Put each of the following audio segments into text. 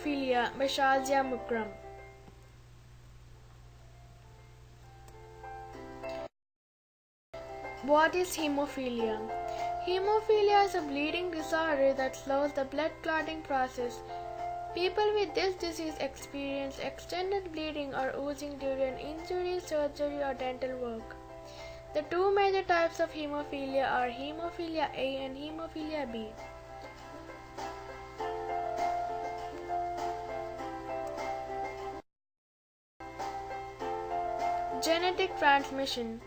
Hemophilia by Shazia Muckram. What is hemophilia? Hemophilia is a bleeding disorder that slows the blood clotting process. People with this disease experience extended bleeding or oozing during injury, surgery, or dental work. The two major types of hemophilia are hemophilia A and hemophilia B. Genetic transmission.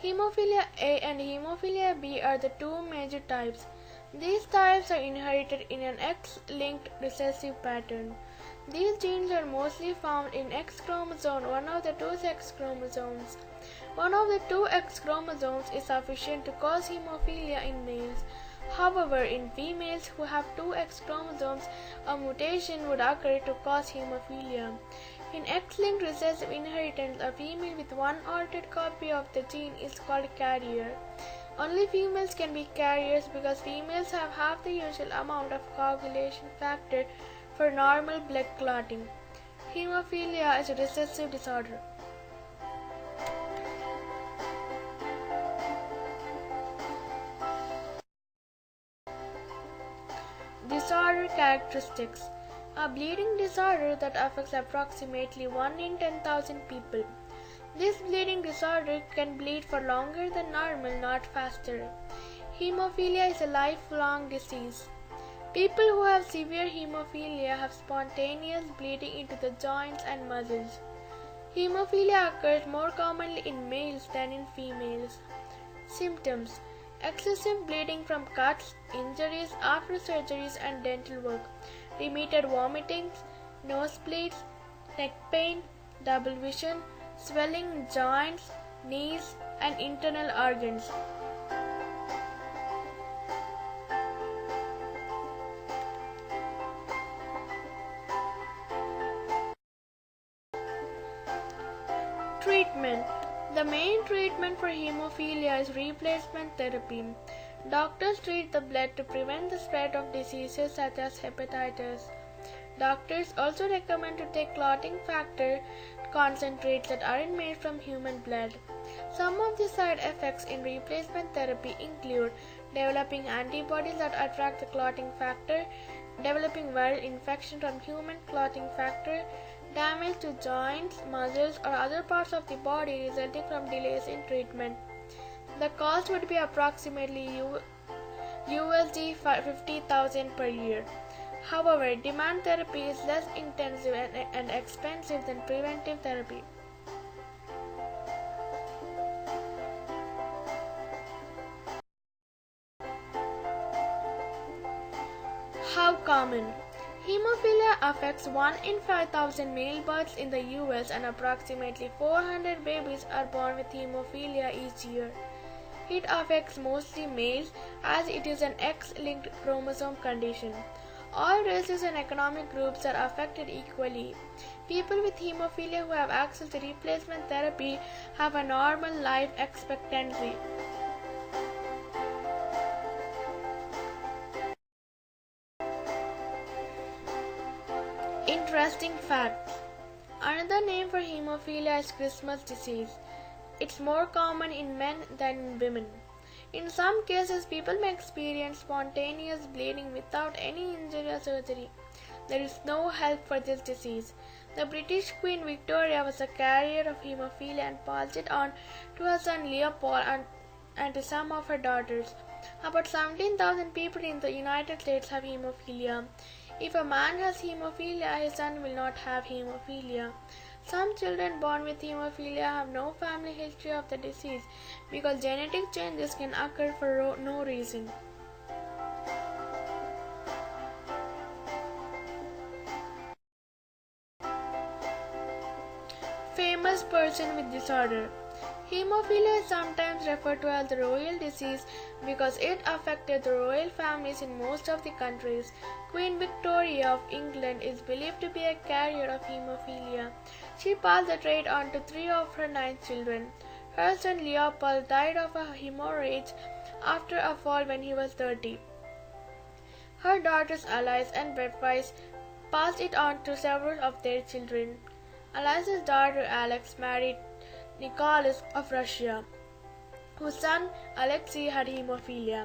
Hemophilia A and hemophilia B are the two major types. These types are inherited in an X-linked recessive pattern. These genes are mostly found in X chromosome, one of the two sex chromosomes. One of the two X chromosomes is sufficient to cause hemophilia in males. However, in females who have two X chromosomes, a mutation would occur to cause hemophilia. In X-linked recessive inheritance, a female with one altered copy of the gene is called carrier. Only females can be carriers because females have half the usual amount of coagulation factor for normal blood clotting. Hemophilia is a recessive disorder. Disorder characteristics. A bleeding disorder that affects approximately 1 in 10,000 people. This bleeding disorder can bleed for longer than normal, not faster. Hemophilia is a lifelong disease. People who have severe hemophilia have spontaneous bleeding into the joints and muscles. Hemophilia occurs more commonly in males than in females. Symptoms: excessive bleeding from cuts, injuries after surgeries and dental work, repeated vomitings, nosebleeds, neck pain, double vision, swelling in joints, knees, and internal organs. Treatment. The main treatment for hemophilia is replacement therapy. Doctors treat the blood to prevent the spread of diseases such as hepatitis. Doctors also recommend to take clotting factor concentrates that aren't made from human blood. Some of the side effects in replacement therapy include developing antibodies that attract the clotting factor, developing viral infection from human clotting factor, damage to joints, muscles, or other parts of the body resulting from delays in treatment. The cost would be approximately USD 50,000 per year. However, demand therapy is less intensive and expensive than preventive therapy. How common? Hemophilia affects 1 in 5,000 male births in the US and approximately 400 babies are born with hemophilia each year. It affects mostly males as it is an X-linked chromosome condition. All races and economic groups are affected equally. People with hemophilia who have access to replacement therapy have a normal life expectancy. Interesting facts. Another name for hemophilia is Christmas disease. It's more common in men than in women. In some cases, people may experience spontaneous bleeding without any injury or surgery. There is no help for this disease. The British Queen Victoria was a carrier of hemophilia and passed it on to her son Leopold and to some of her daughters. About 17,000 people in the United States have hemophilia. If a man has hemophilia, his son will not have hemophilia. Some children born with hemophilia have no family history of the disease because genetic changes can occur for no reason. Famous person with disorder. Hemophilia is sometimes referred to as the royal disease because it affected the royal families in most of the countries. Queen Victoria of England is believed to be a carrier of hemophilia. She passed the trait on to 3 of her 9 children. Her son Leopold died of a hemorrhage after a fall when he was 30. Her daughters Alice and Beatrice passed it on to several of their children. Alex's daughter Alex married Nicholas of Russia, whose son Alexei had hemophilia.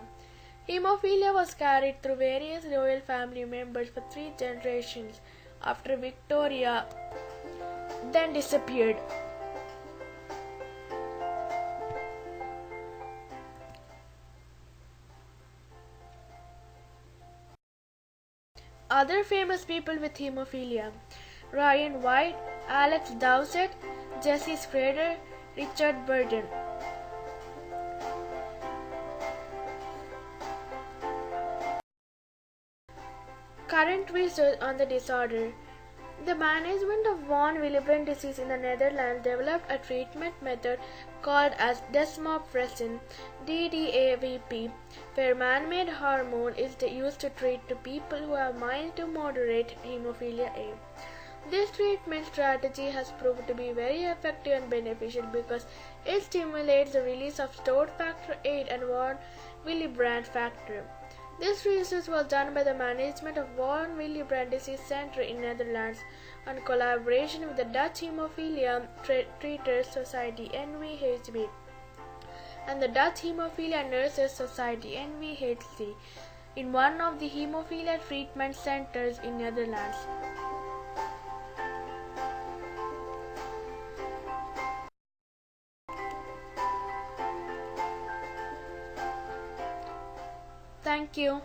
Hemophilia was carried through various royal family members for 3 generations after Victoria then disappeared. Other famous people with hemophilia: Ryan White, Alex Dowsett, Jesse Schrader, Richard Burden. Current research on the disorder. The management of von Willebrand disease in the Netherlands developed a treatment method called as desmopressin (DDAVP), where man-made hormone is used to treat people who have mild to moderate hemophilia A. This treatment strategy has proved to be very effective and beneficial because it stimulates the release of stored factor VIII and von Willebrand factor. This research was done by the management of von Willebrand Disease Center in Netherlands in collaboration with the Dutch Hemophilia Treaters Society (NVHB) and the Dutch Hemophilia Nurses Society (NVHC) in one of the hemophilia treatment centers in Netherlands. Thank you.